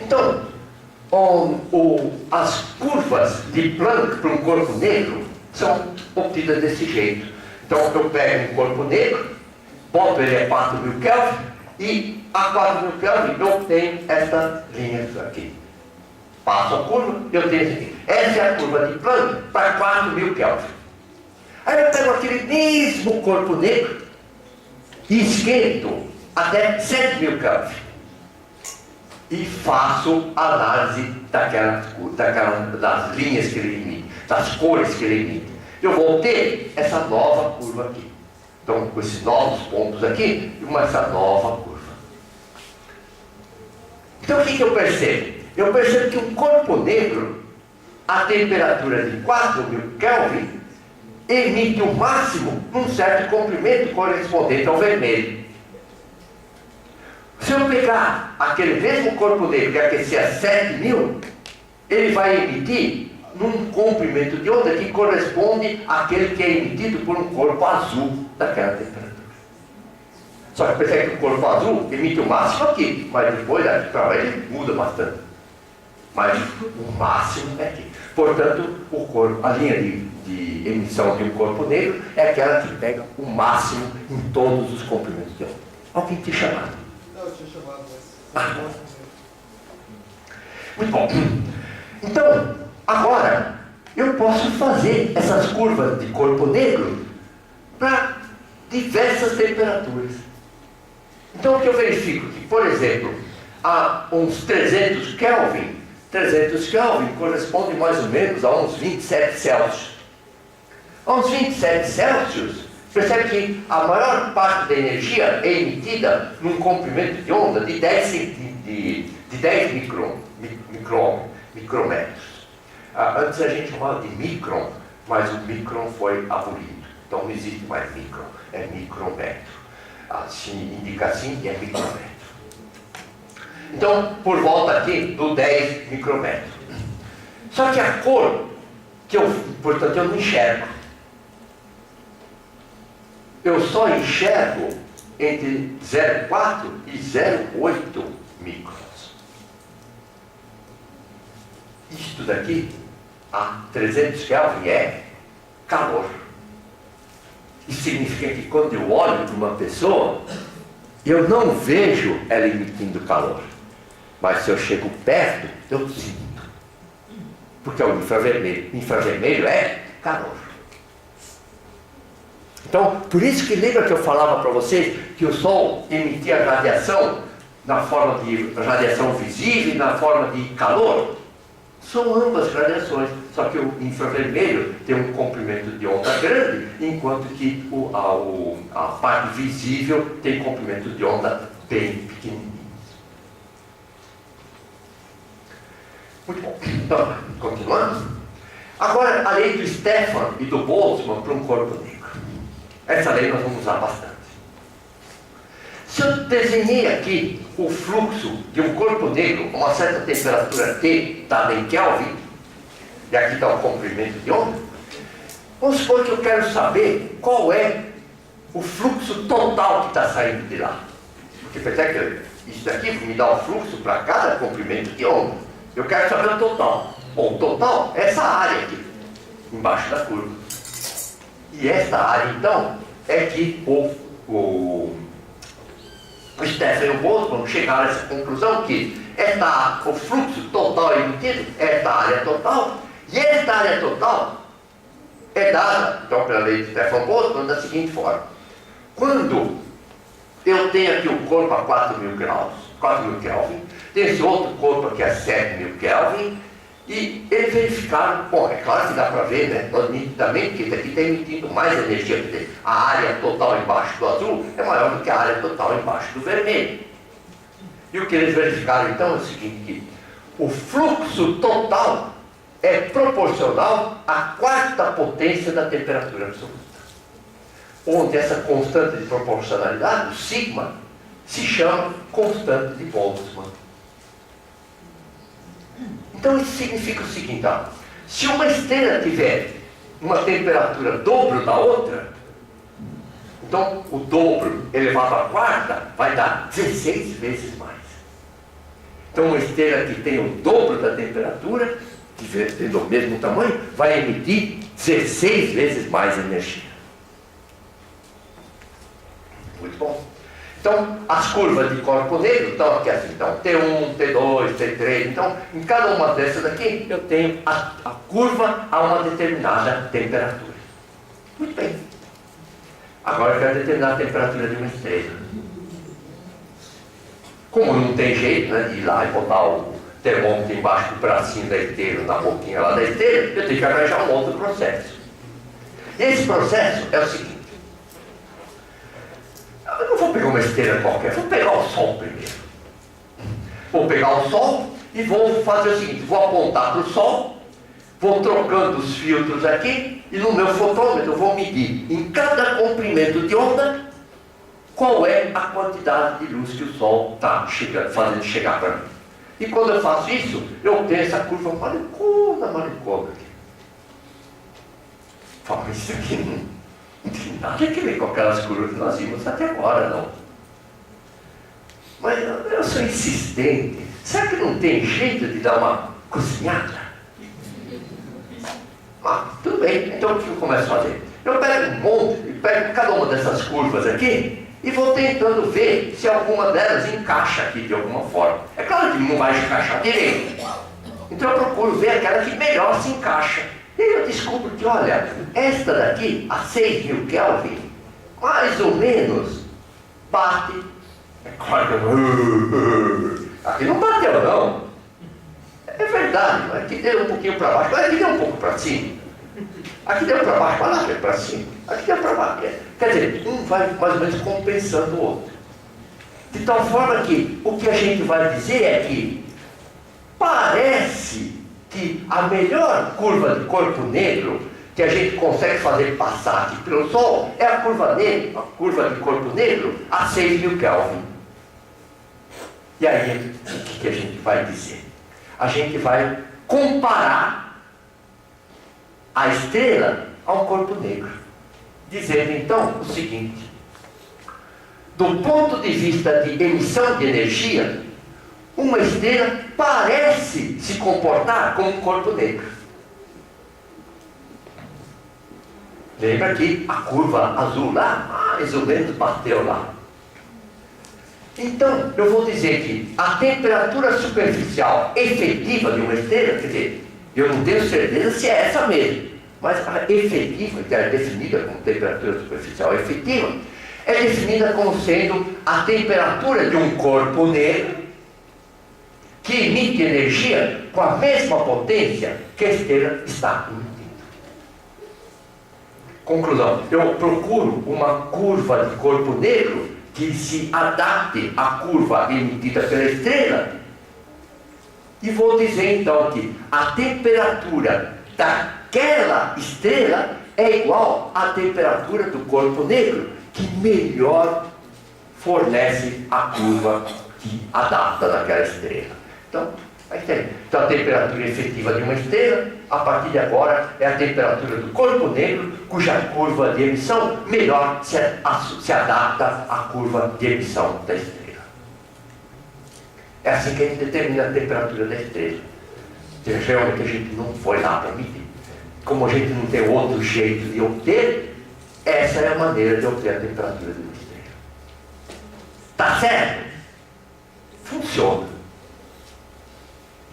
Então, as curvas de Planck para um corpo negro são obtidas desse jeito. Então, eu pego um corpo negro, boto ele a 4.000 Kelvin, e a 4.000 Kelvin eu obtenho essa linha aqui. Passo a curva, eu tenho isso aqui. Essa é a curva de Planck para 4.000 Kelvin. Aí eu pego aquele mesmo corpo negro e esquento até 7.000 Kelvin. E faço a análise das linhas que ele emite, das cores que ele emite. Eu vou ter essa nova curva aqui. Então, com esses novos pontos aqui, e essa nova curva. Então, o que eu percebo? Eu percebo que um corpo negro, a temperatura de 4.000 Kelvin, emite o máximo num certo comprimento correspondente ao vermelho. Se eu pegar aquele mesmo corpo negro que aquecia a 7.000, ele vai emitir num comprimento de onda que corresponde àquele que é emitido por um corpo azul daquela temperatura. Só que percebe que o corpo azul emite o máximo aqui, mas depois aqui para lá ele muda bastante. Mas o máximo é aqui. Portanto, a linha de emissão de um corpo negro é aquela que pega o máximo em todos os comprimentos de onda. Alguém te chamado? Não, eu tinha chamado, Muito bom. Então, agora, eu posso fazer essas curvas de corpo negro para diversas temperaturas. Então, o que eu verifico? Que, por exemplo, a uns 300 Kelvin corresponde mais ou menos a uns 27 Celsius. A uns 27 Celsius, percebe que a maior parte da energia é emitida num comprimento de onda de 10 micrômetros. Antes a gente chamava de micron, mas o micron foi abolido. Então não existe mais micron, é micrômetro. Assim, indica assim, é micrômetro. Então, por volta aqui do 10 micrômetros. Só que a cor, portanto, eu não enxergo. Eu só enxergo entre 0,4 e 0,8 microns. Isto daqui, a 300 Kelvin, é calor. Isso significa que quando eu olho para uma pessoa, eu não vejo ela emitindo calor. Mas se eu chego perto, eu sinto. Porque é o infravermelho. Infravermelho é calor. Então, por isso que lembra que eu falava para vocês que o Sol emitia radiação na forma de radiação visível e na forma de calor? São ambas radiações, só que o infravermelho tem um comprimento de onda grande, enquanto que a parte visível tem comprimento de onda bem pequenininho. Muito bom. Então, continuando. Agora, a lei do Stefan e do Boltzmann para um corpo negro. Essa lei nós vamos usar bastante. Se eu desenhei aqui o fluxo de um corpo negro a uma certa temperatura T, dada em Kelvin, e aqui está o comprimento de onda, vamos supor que eu quero saber qual é o fluxo total que está saindo de lá. Porque percebe que isso daqui me dá o fluxo para cada comprimento de onda. Eu quero saber o total. Bom, o total é essa área aqui, embaixo da curva. E essa área, então, é que o Stefan e o Boltzmann chegaram a essa conclusão que o fluxo total emitido é esta área total, e esta área total é dada, então, pela lei de Stefan e Boltzmann, da seguinte forma. Quando eu tenho aqui o corpo a 4.000 graus, 4.000 Kelvin, tem esse outro corpo aqui a 7.000 Kelvin, e eles verificaram, bom, é claro que dá para ver, né, nitidamente, que esse aqui está emitindo mais energia, quer dizer, a área total embaixo do azul é maior do que a área total embaixo do vermelho. E o que eles verificaram então é o seguinte, que o fluxo total é proporcional à quarta potência da temperatura absoluta. Onde essa constante de proporcionalidade, o sigma, se chama constante de Boltzmann. Então isso significa o seguinte, se uma esteira tiver uma temperatura dobro da outra, então o dobro elevado à quarta vai dar 16 vezes mais. Então, uma esteira que tem o dobro da temperatura, do mesmo tamanho, vai emitir 16 vezes mais energia. Muito bom. Então, as curvas de corpo negro estão aqui assim. Então, T1, T2, T3. Então, em cada uma dessas aqui, eu tenho a curva a uma determinada temperatura. Muito bem. Agora eu quero determinar a temperatura de uma estrela. Como não tem jeito, né, de ir lá e botar o termômetro embaixo do bracinho da esteira, na boquinha lá da esteira, eu tenho que arranjar um outro processo. E esse processo é o seguinte. Eu não vou pegar uma esteira qualquer, vou pegar o Sol primeiro. Vou pegar o Sol e vou fazer o seguinte, vou apontar para o Sol, vou trocando os filtros aqui, e no meu fotômetro eu vou medir em cada comprimento de onda qual é a quantidade de luz que o Sol está fazendo chegar para mim. E quando eu faço isso, eu tenho essa curva malucona aqui. Fala, isso aqui não tem nada a ver com aquelas curvas que nós vimos até agora, não. Mas eu sou insistente. Será que não tem jeito de dar uma cozinhada? Tudo bem, então o que eu começo a fazer? Eu pego um monte, pego cada uma dessas curvas aqui e vou tentando ver se alguma delas encaixa aqui de alguma forma. É claro que não vai encaixar direito. Então eu procuro ver aquela que melhor se encaixa. E eu descubro que, olha, esta daqui, a 6.000 Kelvin, mais ou menos, bate. É claro que aqui não bateu, não. É verdade, aqui deu um pouquinho para baixo, aqui deu um pouco para cima. Aqui deu para baixo, mas lá deu para cima. Aqui deu para baixo. Quer dizer, um vai mais ou menos compensando o outro. De tal forma que o que a gente vai dizer é que parece que a melhor curva de corpo negro que a gente consegue fazer passar aqui pelo Sol é a curva de corpo negro a 6.000 Kelvin. E aí, o que a gente vai dizer? A gente vai comparar a estrela ao corpo negro, dizendo então o seguinte: do ponto de vista de emissão de energia, uma estrela parece se comportar como um corpo negro. Lembra que a curva azul lá, mais ou menos bateu lá. Então, eu vou dizer que a temperatura superficial efetiva de uma estrela, quer dizer, eu não tenho certeza se é essa mesmo, mas a efetiva, que é definida como temperatura superficial efetiva, é definida como sendo a temperatura de um corpo negro que emite energia com a mesma potência que a estrela está emitindo. Conclusão, eu procuro uma curva de corpo negro que se adapte à curva emitida pela estrela e vou dizer então que a temperatura daquela estrela é igual à temperatura do corpo negro que melhor fornece a curva que adapta daquela estrela. Então, a temperatura efetiva de uma estrela, a partir de agora, é a temperatura do corpo negro, cuja curva de emissão melhor se adapta à curva de emissão da estrela. É assim que a gente determina a temperatura da estrela. Geralmente a gente não foi lá para medir. Como a gente não tem outro jeito de obter, essa é a maneira de obter a temperatura de uma estrela. Tá certo? Funciona.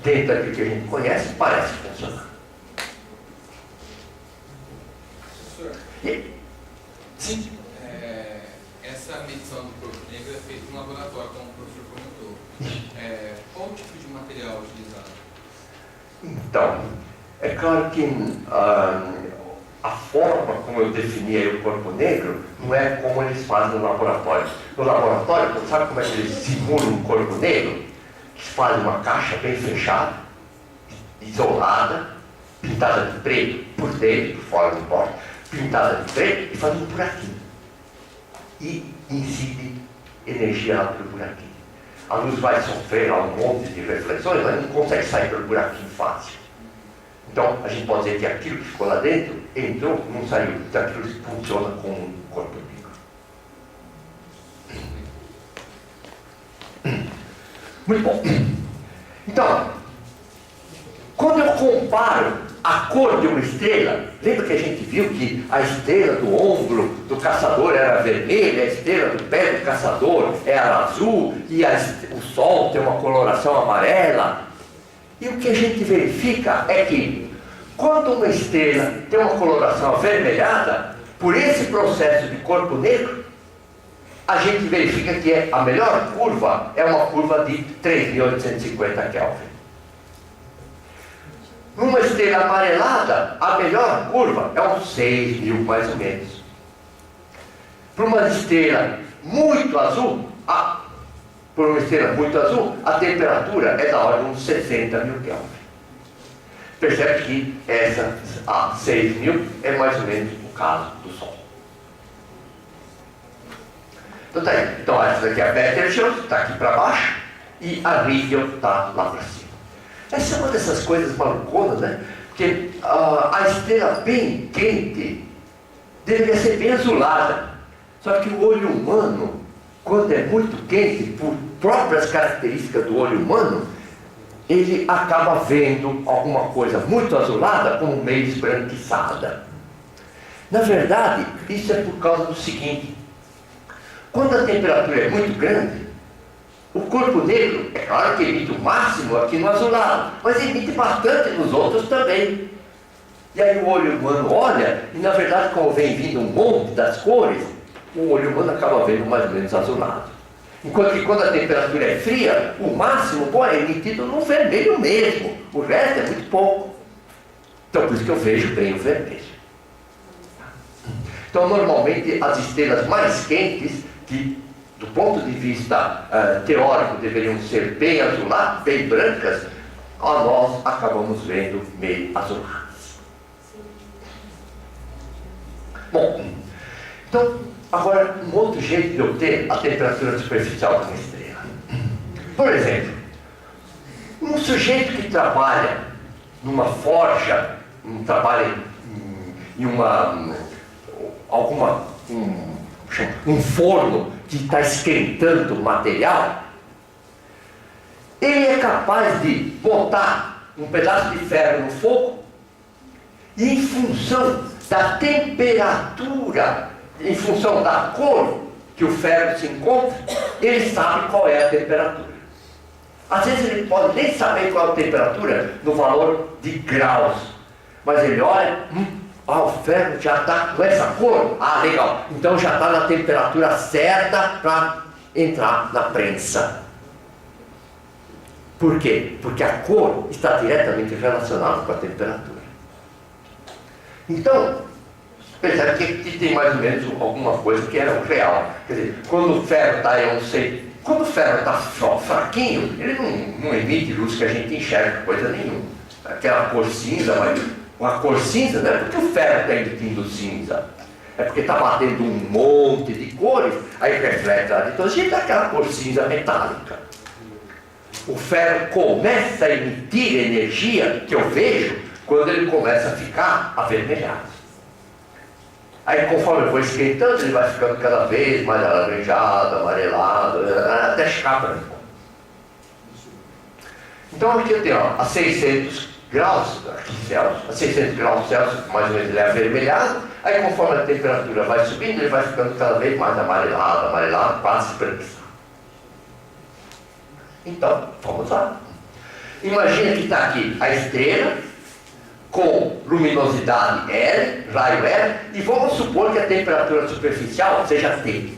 Dentro daquilo que a gente conhece, parece funcionar. Professor, sim. Essa medição do corpo negro é feita no laboratório, como o professor comentou. Qual o tipo de material utilizado? Então, é claro que a forma como eu defini aí o corpo negro não é como eles fazem no laboratório. No laboratório, você sabe como é que eles simulam um corpo negro? Eles fazem uma caixa bem fechada, isolada, pintada de preto, por dentro, por fora, não importa, pintada de preto e fazem um buraquinho. E incide energia lá pelo buraquinho. A luz vai sofrer um monte de reflexões, mas não consegue sair pelo buraquinho fácil. Então, a gente pode dizer que aquilo que ficou lá dentro, entrou, não saiu. Então, aquilo funciona como um corpo negro. Muito bom. Então, quando eu comparo a cor de uma estrela, lembra que a gente viu que a estrela do ombro do caçador era vermelha, a estrela do pé do caçador era azul, e o Sol tem uma coloração amarela? E o que a gente verifica é que, quando uma estrela tem uma coloração avermelhada, por esse processo de corpo negro, a gente verifica que a melhor curva é uma curva de 3.850 Kelvin. Numa estrela amarelada, a melhor curva é uns 6.000 mais ou menos. Para uma estrela muito azul, a temperatura é da ordem de uns 60.000 Kelvin. Percebe que a 6.000 é mais ou menos o caso do Sol. Então tá aí. Então essa daqui é a Betelgeuse, está aqui para baixo, e a Rigel está lá para cima. Essa é uma dessas coisas maluconas, né? Porque a estrela bem quente deveria ser bem azulada. Só que o olho humano, quando é muito quente, por próprias características do olho humano, ele acaba vendo alguma coisa muito azulada como meio esbranquiçada. Na verdade, isso é por causa do seguinte: quando a temperatura é muito grande, o corpo negro, é claro que emite o máximo aqui no azulado, mas emite bastante nos outros também. E aí o olho humano olha, e na verdade, como vem vindo um monte das cores, o olho humano acaba vendo mais ou menos azulado. Enquanto que quando a temperatura é fria, o máximo é emitido no vermelho mesmo. O resto é muito pouco. Então por isso que eu vejo bem o vermelho. Então normalmente as estrelas mais quentes, que do ponto de vista teórico deveriam ser bem azuladas, bem brancas, nós acabamos vendo meio azuladas. Bom, então agora um outro jeito de obter a temperatura superficial de uma estrela. Por exemplo, um sujeito que trabalha numa forja, trabalha em um forno que está esquentando o material, ele é capaz de botar um pedaço de ferro no fogo e, em função da temperatura, em função da cor que o ferro se encontra, ele sabe qual é a temperatura. Às vezes ele pode nem saber qual é a temperatura no valor de graus, mas ele olha, o ferro já está com essa cor, legal, então já está na temperatura certa para entrar na prensa. Por quê? Porque a cor está diretamente relacionada com a temperatura. Então, percebe que tem mais ou menos alguma coisa que é real. Quer dizer, quando o ferro está, quando o ferro está fraquinho, ele não emite luz que a gente enxerga coisa nenhuma. Aquela cor cinza, mas uma cor cinza não é porque o ferro está emitindo cinza, é porque está batendo um monte de cores, aí reflete a radioatividade daquela cor cinza metálica. O ferro começa a emitir energia que eu vejo quando ele começa a ficar avermelhado. Aí conforme eu vou esquentando, ele vai ficando cada vez mais alaranjado, amarelado, até chegar branco. Então aqui eu tenho a 600 graus Celsius, a 600 graus Celsius, mais ou menos ele é avermelhado, aí conforme a temperatura vai subindo, ele vai ficando cada vez mais amarelado, quase esbranquiçado. Então, vamos lá. Imagina que está aqui a estrela, com luminosidade L, raio L, e vamos supor que a temperatura superficial seja T.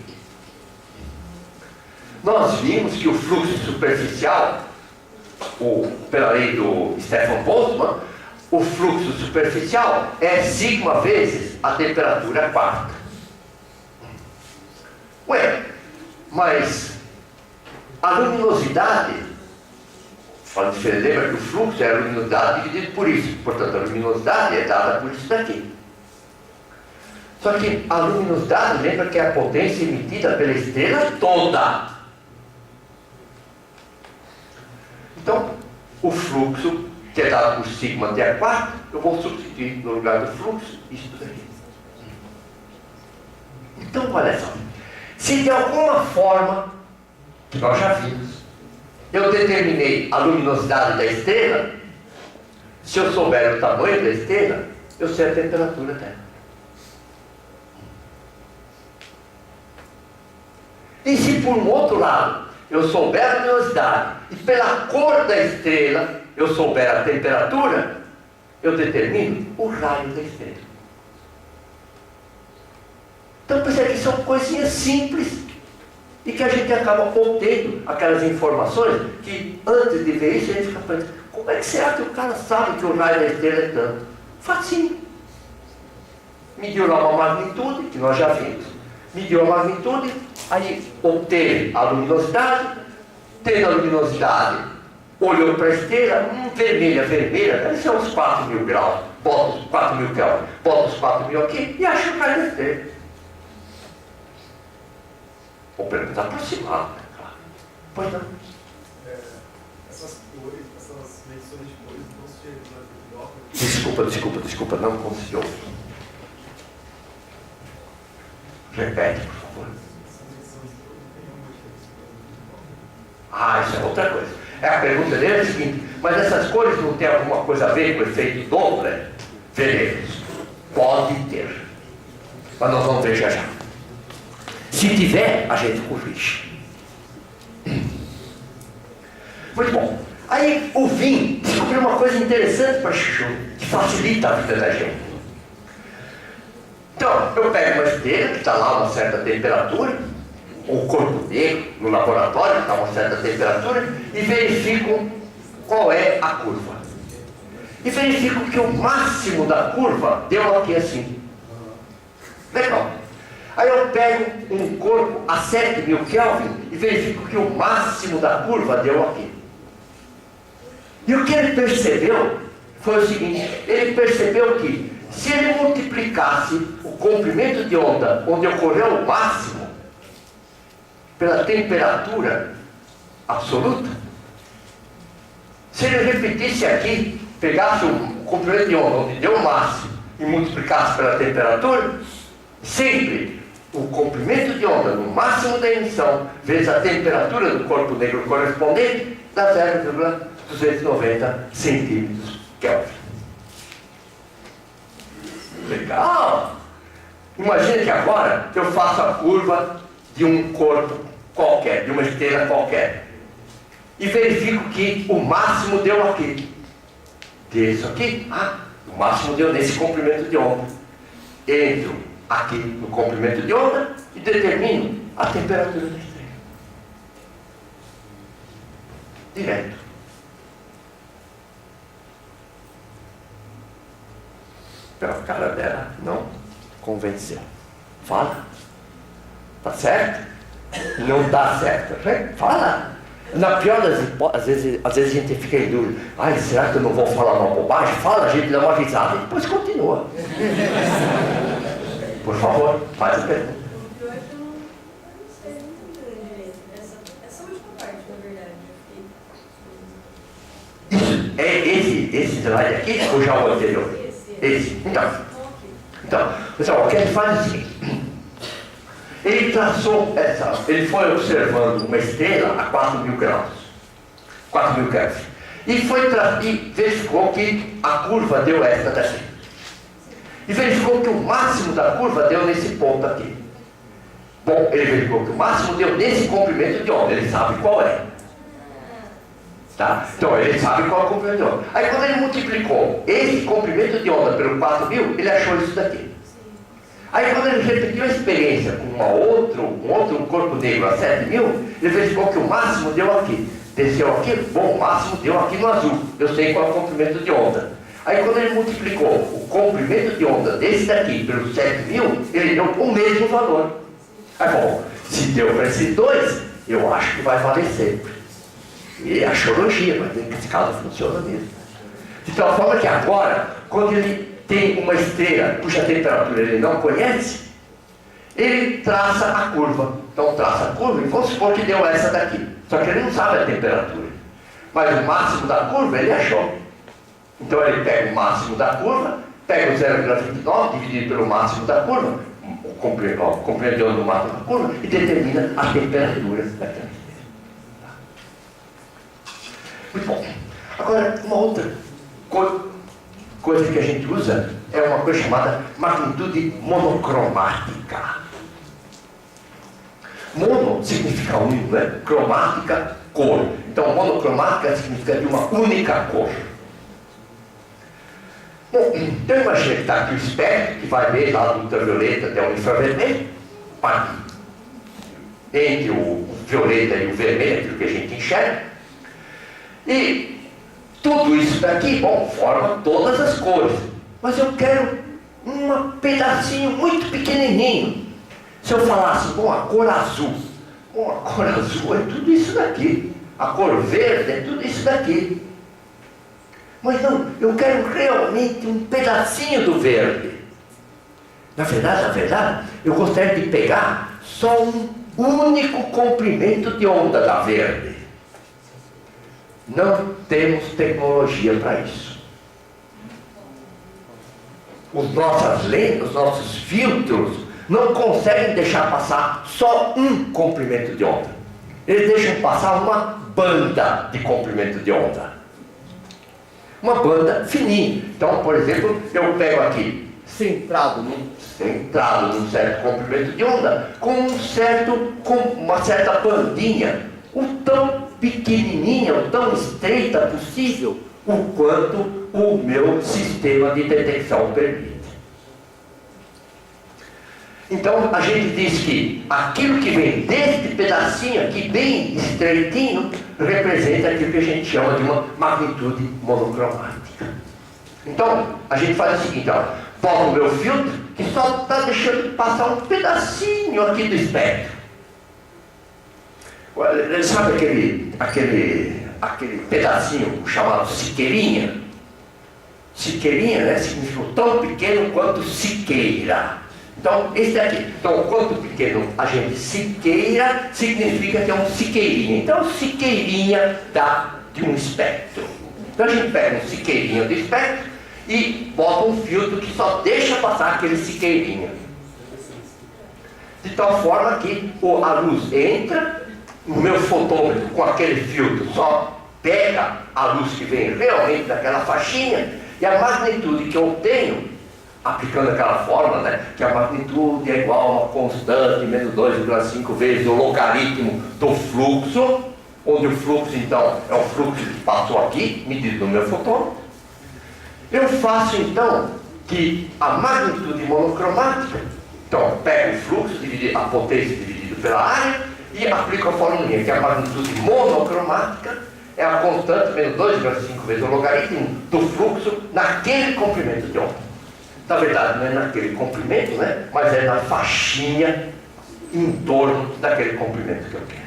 Nós vimos que o fluxo superficial, pela lei do Stefan Boltzmann, o fluxo superficial é sigma vezes a temperatura quarta. Mas a luminosidade, lembra que o fluxo é a luminosidade dividido por isso, portanto a luminosidade é dada por isso daqui. Só que a luminosidade, lembra que é a potência emitida pela estrela toda. Então, o fluxo, que é dado por sigma até a quarta, eu vou substituir no lugar do fluxo isso daqui. Então, olha só, se de alguma forma, que nós já vimos, eu determinei a luminosidade da estrela. Se eu souber o tamanho da estrela, eu sei a temperatura dela. E se por um outro lado eu souber a luminosidade e pela cor da estrela eu souber a temperatura, eu determino o raio da estrela. Então percebe que são coisinhas simples e que a gente acaba obtendo aquelas informações que antes de ver isso a gente fica pensando, como é que será que o cara sabe que o raio da estrela é tanto? Facinho. Mediu lá uma magnitude, que nós já vimos. Mediu a magnitude, aí obteve a luminosidade, tendo a luminosidade, olhou para a estrela, vermelha, deve ser uns 4.000 graus, bota os 4.000 Kelvin, bota os 4.000 aqui e acha o raio da estrela. Ou pergunta aproximada, né? Claro. Pois não. Essas cores, essas medições de cores não se Desculpa, não consigo. Repete, por favor. Isso é outra coisa. A pergunta dele é a seguinte, mas essas cores não têm alguma coisa a ver com o efeito Doppler? Veremos. Pode ter. Mas nós vamos ver já. Se tiver, a gente corrige. Muito bom. Aí o Wien descobriu uma coisa interessante para Chuchu, que facilita a vida da gente. Então, eu pego uma estrela que está lá a uma certa temperatura, ou corpo negro no laboratório, que está a uma certa temperatura, e verifico qual é a curva. E verifico que o máximo da curva deu aqui assim. Legal. Aí eu pego um corpo a 7.000 Kelvin e verifico que o máximo da curva deu aqui. E o que ele percebeu foi o seguinte, ele percebeu que se ele multiplicasse o comprimento de onda onde ocorreu o máximo pela temperatura absoluta, se ele repetisse aqui, pegasse o comprimento de onda onde deu o máximo e multiplicasse pela temperatura, sempre o comprimento de onda no máximo da emissão vezes a temperatura do corpo negro correspondente dá 0,290 centímetros Kelvin. Legal! Imagina que agora eu faço a curva de um corpo qualquer, de uma estrela qualquer, e verifico que o máximo deu aqui. Desço aqui, o máximo deu nesse comprimento de onda. Entro aqui no comprimento de onda e determino a temperatura da estrela. Direto. Pela cara dela, não convenceu. Fala. Tá certo? Não tá certo. Fala. Na pior das hipóteses, às vezes a gente fica em dúvida. Será que eu não vou falar uma bobagem? Fala, a gente dá uma risada e depois continua. Por favor, faz a pergunta. O pior é que eu não sei, não entendi direito. Essa última parte, na verdade, eu fiquei. Esse slide aqui ou já o anterior? Esse. Então, pessoal, o que ele faz é o seguinte. Ele traçou ele foi observando uma estrela a 4.000 graus. 4.000 Kelvin. E verificou que a curva deu esta daqui. E verificou que o máximo da curva deu nesse ponto aqui. Bom, ele verificou que o máximo deu nesse comprimento de onda. Ele sabe qual é. Tá? Então, ele sabe qual é o comprimento de onda. Aí, quando ele multiplicou esse comprimento de onda pelo 4.000, ele achou isso daqui. Aí, quando ele repetiu a experiência com um outro corpo negro a 7.000, ele verificou que o máximo deu aqui. Desceu aqui, bom, o máximo deu aqui no azul. Eu sei qual é o comprimento de onda. Aí, quando ele multiplicou o comprimento de onda desse daqui pelos 7.000, ele deu o mesmo valor. Aí, bom, se deu para esses dois, eu acho que vai valer sempre. E é astrologia, mas nesse caso funciona mesmo. De tal forma que agora, quando ele tem uma estrela cuja temperatura ele não conhece, ele traça a curva. Então, traça a curva e vamos supor que deu essa daqui. Só que ele não sabe a temperatura. Mas o máximo da curva ele achou. Então ele pega o máximo da curva, pega o 0,29 dividido pelo máximo da curva, o comprimento do máximo da curva, e determina a temperatura daquela estrela. Muito bom. Agora, uma outra coisa que a gente usa é uma coisa chamada magnitude monocromática. Mono significa um, né? Cromática, cor. Então, monocromática significa de uma única cor. Bom, então imagina que está aqui o espectro, que vai ver lá do ultravioleta até o infravermelho, entre o violeta e o vermelho, aquilo que a gente enxerga. E tudo isso daqui, bom, forma todas as cores. Mas eu quero um pedacinho muito pequenininho. Se eu falasse, bom, a cor azul. Bom, a cor azul é tudo isso daqui. A cor verde é tudo isso daqui. Mas não, eu quero realmente um pedacinho do verde. Na verdade, eu gostaria de pegar só um único comprimento de onda da verde. Não temos tecnologia para isso. As nossas lentes, os nossos filtros não conseguem deixar passar só um comprimento de onda. Eles deixam passar uma banda de comprimento de onda. Uma banda fininha. Então, por exemplo, eu pego aqui, centrado num certo comprimento de onda, com uma certa bandinha, o tão pequenininha, o tão estreita possível, o quanto o meu sistema de detecção permite. Então, a gente diz que aquilo que vem deste pedacinho aqui, bem estreitinho, representa aquilo que a gente chama de uma magnitude monocromática. Então, a gente faz o seguinte, ó, boto o meu filtro, que só está deixando passar um pedacinho aqui do espectro. Sabe aquele pedacinho chamado siqueirinha? Siqueirinha, né, significa tão pequeno quanto siqueira. Então, esse daqui. Então, quanto pequeno a gente siqueira, significa que é um siqueirinha. Então, siqueirinha dá de um espectro. Então, a gente pega um siqueirinha do espectro e bota um filtro que só deixa passar aquele siqueirinha. De tal forma que a luz entra, o meu fotômetro com aquele filtro só pega a luz que vem realmente daquela faixinha, e a magnitude que eu obtenho, aplicando aquela fórmula, né, que a magnitude é igual a uma constante menos 2,5 vezes o logaritmo do fluxo, onde o fluxo então é o fluxo que passou aqui, medido no meu fotômetro. Eu faço então que a magnitude monocromática, então pego o fluxo, a potência dividido pela área, e aplico a fórmula que a magnitude monocromática é a constante menos 2,5 vezes o logaritmo do fluxo naquele comprimento de onda. Na verdade, não é naquele comprimento, né? Mas é na faixinha em torno daquele comprimento que eu quero.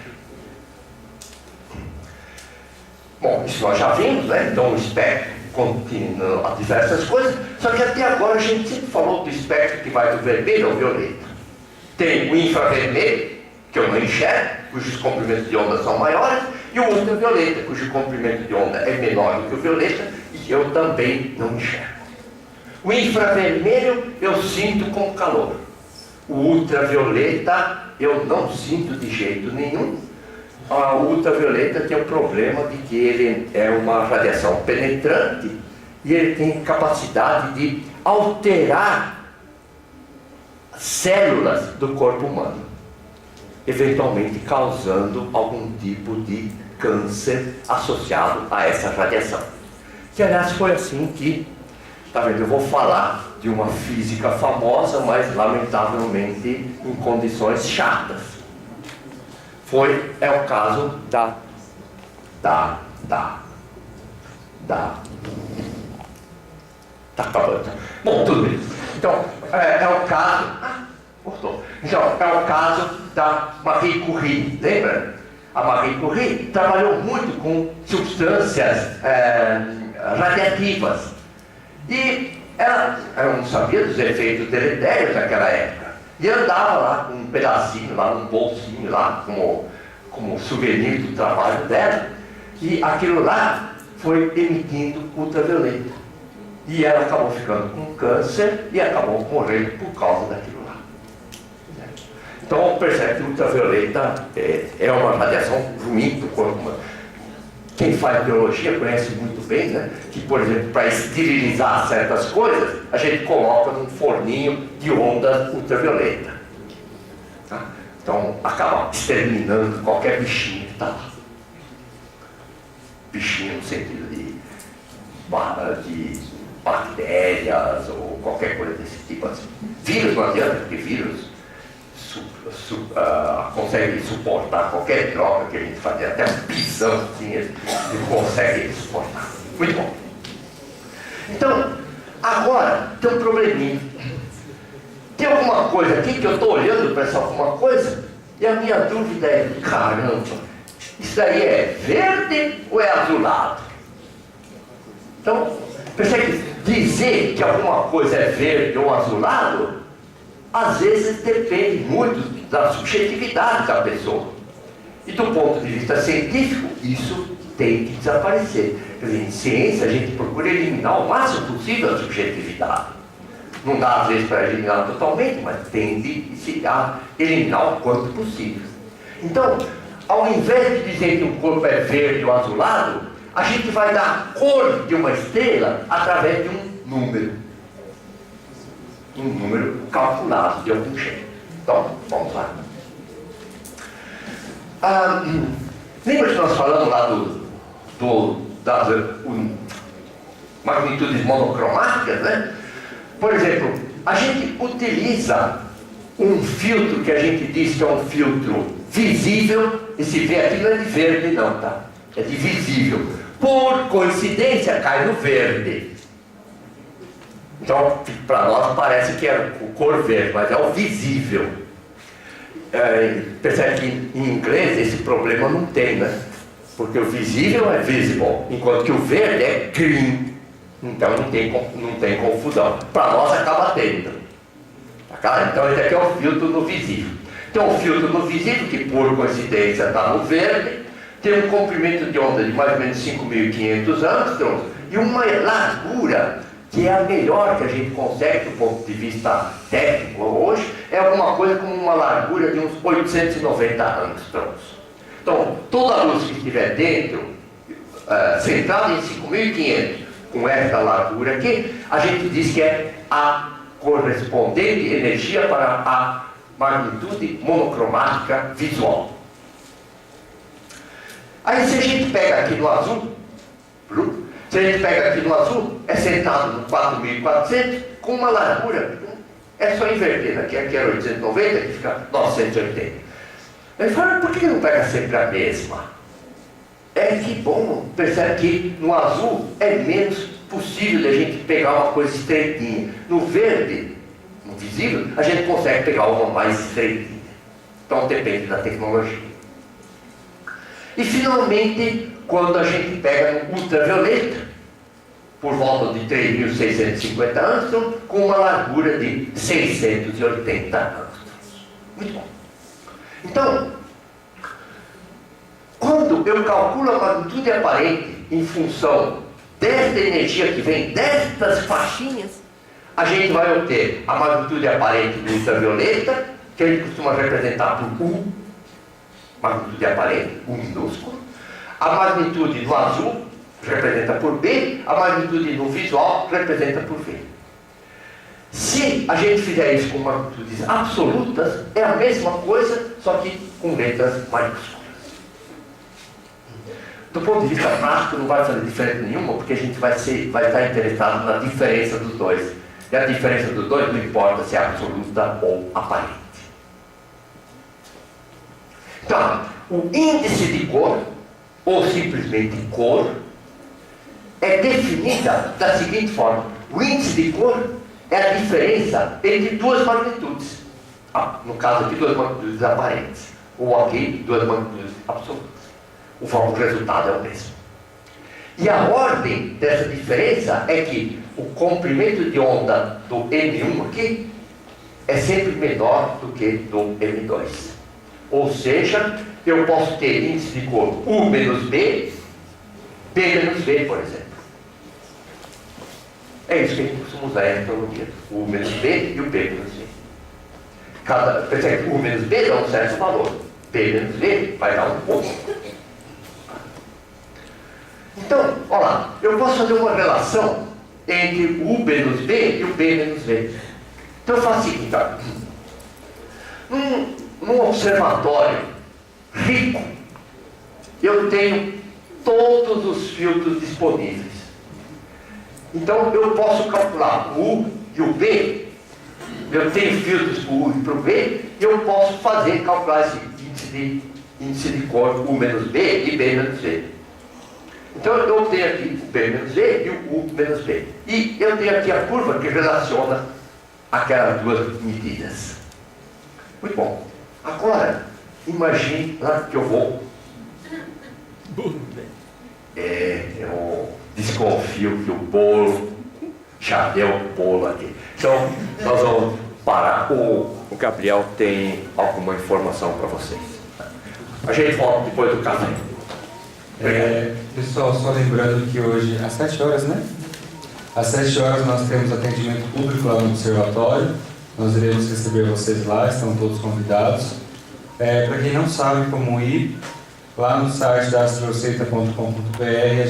Bom, isso nós já vimos, né? Então o espectro contém diversas coisas, só que até agora a gente sempre falou do espectro que vai do vermelho ao violeta. Tem o infravermelho, que eu não enxergo, cujos comprimentos de onda são maiores, e o ultravioleta, cujo comprimento de onda é menor do que o violeta, e eu também não enxergo. O infravermelho eu sinto com calor. O ultravioleta eu não sinto de jeito nenhum. O ultravioleta tem o problema de que ele é uma radiação penetrante e ele tem capacidade de alterar células do corpo humano, eventualmente causando algum tipo de câncer associado a essa radiação. Que aliás foi assim que, tá vendo, eu vou falar de uma física famosa, mas lamentavelmente em condições chatas. É o caso tá acabando. Bom, tudo bem. Então, é o caso. Cortou. Então, é o caso da Marie Curie, lembra? A Marie Curie trabalhou muito com substâncias radiativas. E ela não sabia dos efeitos deletérios daquela época. E andava lá com um pedacinho, lá num bolsinho, lá como souvenir do trabalho dela. E aquilo lá foi emitindo ultravioleta. E ela acabou ficando com câncer e acabou morrendo por causa daquilo lá. Então percebe que o ultravioleta é uma radiação ruim do corpo humano. quem faz biologia conhece muito bem, né? Que, por exemplo, para esterilizar certas coisas, a gente coloca num forninho de ondas ultravioleta. Tá? Então, acaba exterminando qualquer bichinho que está lá. Bichinho no sentido de bactérias ou qualquer coisa desse tipo. Assim. Vírus não adianta, porque vírus consegue suportar qualquer droga que a gente fazia, até um pisão assim, ele consegue suportar. Muito bom. Então, agora tem um probleminha. Tem alguma coisa aqui que eu estou olhando para essa alguma coisa e a minha dúvida é, caramba, isso daí é verde ou é azulado? Então, percebe que dizer que alguma coisa é verde ou azulado às vezes depende muito da subjetividade da pessoa. E do ponto de vista científico, isso tem que desaparecer. Quer dizer, em ciência, a gente procura eliminar o máximo possível a subjetividade. Não dá, às vezes, para eliminar totalmente, mas tende a eliminar o quanto possível. Então, ao invés de dizer que o corpo é verde ou azulado, a gente vai dar a cor de uma estrela através de um número. Um número calculado de algum jeito. Então, vamos lá. Lembra que nós falamos lá das magnitudes monocromáticas, né? Por exemplo, a gente utiliza um filtro que a gente diz que é um filtro visível, e se vê aqui não é de verde não, tá? É de visível. Por coincidência cai no verde. Então, para nós parece que é o cor verde, mas é o visível. Percebe que em inglês esse problema não tem, né? Porque o visível é visible, enquanto que o verde é green. Então não tem confusão. Para nós acaba tendo. Então esse aqui é o filtro no visível. Então o filtro no visível, que por coincidência está no verde, tem um comprimento de onda de mais ou menos 5.500 angstroms e uma largura que é a melhor que a gente consegue do ponto de vista técnico hoje, é alguma coisa como uma largura de uns 890 angstroms. Então, toda a luz que estiver dentro, centrada em 5.500, com essa largura aqui, a gente diz que é a correspondente energia para a magnitude monocromática visual. Aí se a gente pega aqui no azul, se a gente pega aqui no azul, é centrado no 4.400, com uma largura, é só inverter, aqui era 890, aqui fica 980. Ele fala, por que não pega sempre a mesma? É que bom, percebe que no azul é menos possível de a gente pegar uma coisa estreitinha. No verde, no visível, a gente consegue pegar uma mais estreitinha. Então depende da tecnologia. E finalmente, quando a gente pega no ultravioleta, por volta de 3.650 angstroms, com uma largura de 680 angstroms. Muito bom. Então, quando eu calculo a magnitude aparente em função desta energia que vem destas faixinhas, a gente vai obter a magnitude aparente do ultravioleta, que a gente costuma representar por U, magnitude aparente, U minúsculo, a magnitude do azul representa por B, a magnitude no visual representa por V. Se a gente fizer isso com magnitudes absolutas, é a mesma coisa, só que com letras maiúsculas. Do ponto de vista prático, não vai fazer diferença nenhuma, porque a gente vai estar interessado na diferença dos dois. E a diferença dos dois não importa se é absoluta ou aparente. Então, o índice de cor, ou simplesmente cor, é definida da seguinte forma. O índice de cor é a diferença entre duas magnitudes. No caso aqui, duas magnitudes aparentes. Ou aqui, duas magnitudes absolutas. O resultado é o mesmo. E a ordem dessa diferença é que o comprimento de onda do M1 aqui é sempre menor do que do M2. Ou seja, eu posso ter índice de cor U menos B, B menos V, por exemplo. É isso que a gente costuma usar em astronomia. O U menos B e o B menos V. Percebe, U menos B dá um certo valor. B menos V vai dar um pouco. Então, olha lá, eu posso fazer uma relação entre o U menos B e o B menos V. Então eu faço o seguinte, ó. Num observatório rico, eu tenho todos os filtros disponíveis. Então eu posso calcular o U e o B, eu tenho filtros para o U e para o B, e eu posso calcular esse índice de cor U menos B e B menos V. Então eu tenho aqui o B menos V e o U menos B. E eu tenho aqui a curva que relaciona aquelas duas medidas. Muito bom. Agora, imagine lá que eu vou. Eu desconfio que o bolo já deu o bolo aqui. Então, nós vamos parar. O Gabriel tem alguma informação para vocês. A gente volta depois do café. Pessoal, só lembrando que hoje, às 7 horas, né? Às 7 horas nós temos atendimento público lá no observatório. Nós iremos receber vocês lá, estão todos convidados. Para quem não sabe como ir, lá no site da astroreceita.com.br